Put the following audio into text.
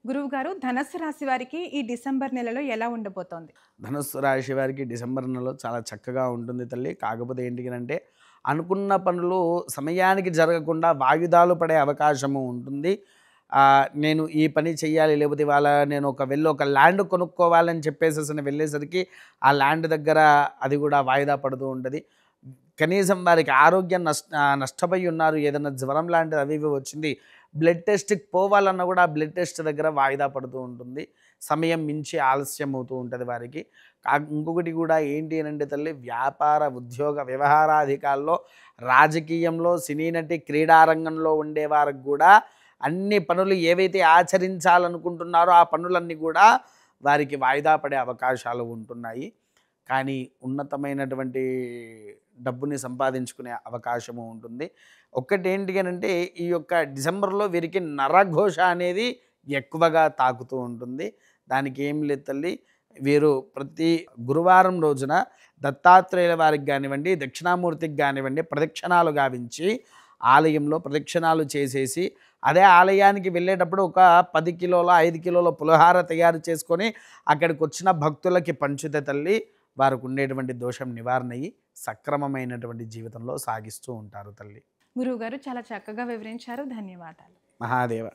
గురువుగారు ధనస్సు రాశి వారికి ఈ డిసెంబర్ నెలలో ఎలా ఉండబోతోంది? ధనుస్సు రాశి వారికి డిసెంబర్ నెలలో చాలా చక్కగా ఉంటుంది తల్లి. కాకపోతే ఏంటి అనంటే, అనుకున్న పనులు సమయానికి జరగకుండా వాయిదాలు పడే అవకాశము ఉంటుంది. నేను ఈ పని చెయ్యాలి, లేకపోతే ఇవాళ నేను ఒక ల్యాండ్ కొనుక్కోవాలని చెప్పేసేసి వెళ్ళేసరికి, ఆ ల్యాండ్ దగ్గర అది కూడా వాయిదా పడుతూ ఉంటది. కనీసం వారికి ఆరోగ్యం నష్టపోయి ఉన్నారు. ఏదైనా జ్వరం లాంటిది అవి ఇవి వచ్చింది. బ్లడ్ టెస్ట్‌కి పోవాలన్నా కూడా ఆ బ్లడ్ టెస్ట్ దగ్గర వాయిదా పడుతూ ఉంటుంది. సమయం మించి ఆలస్యం అవుతూ ఉంటది వారికి. ఇంకొకటి కూడా ఏంటి అనంటే తల్లి, వ్యాపార, ఉద్యోగ, వ్యవహారాధికాల్లో, రాజకీయంలో, సినీ నటి, క్రీడా రంగంలో ఉండేవారికి కూడా అన్ని పనులు ఏవైతే ఆచరించాలనుకుంటున్నారో ఆ పనులన్నీ కూడా వారికి వాయిదా పడే అవకాశాలు ఉంటున్నాయి. కానీ ఉన్నతమైనటువంటి డబ్బుని సంపాదించుకునే అవకాశము ఉంటుంది. ఒక్కటేంటి అనంటే, ఈ యొక్క డిసెంబర్‌లో వీరికి నరఘోష అనేది ఎక్కువగా తాకుతూ ఉంటుంది. దానికి ఏం లేదు తల్లి, వీరు ప్రతి గురువారం రోజున దత్తాత్రేయుల వారికి గానివ్వండి, దక్షిణామూర్తికి గానివ్వండి, ప్రదక్షిణాలు గావించి ఆలయంలో ప్రదక్షిణాలు చేసేసి, అదే ఆలయానికి వెళ్ళేటప్పుడు ఒక 10 కిలోల, 5 కిలోల పులిహార తయారు చేసుకొని అక్కడికొచ్చిన భక్తులకి పంచితే తల్లి, వారికి ఉండేటువంటి దోషం నివారణ అయ్యి సక్రమమైనటువంటి జీవితంలో సాగిస్తూ ఉంటారు తల్లి. గురువుగారు చాలా చక్కగా వివరించారు. ధన్యవాదాలు. మహాదేవ.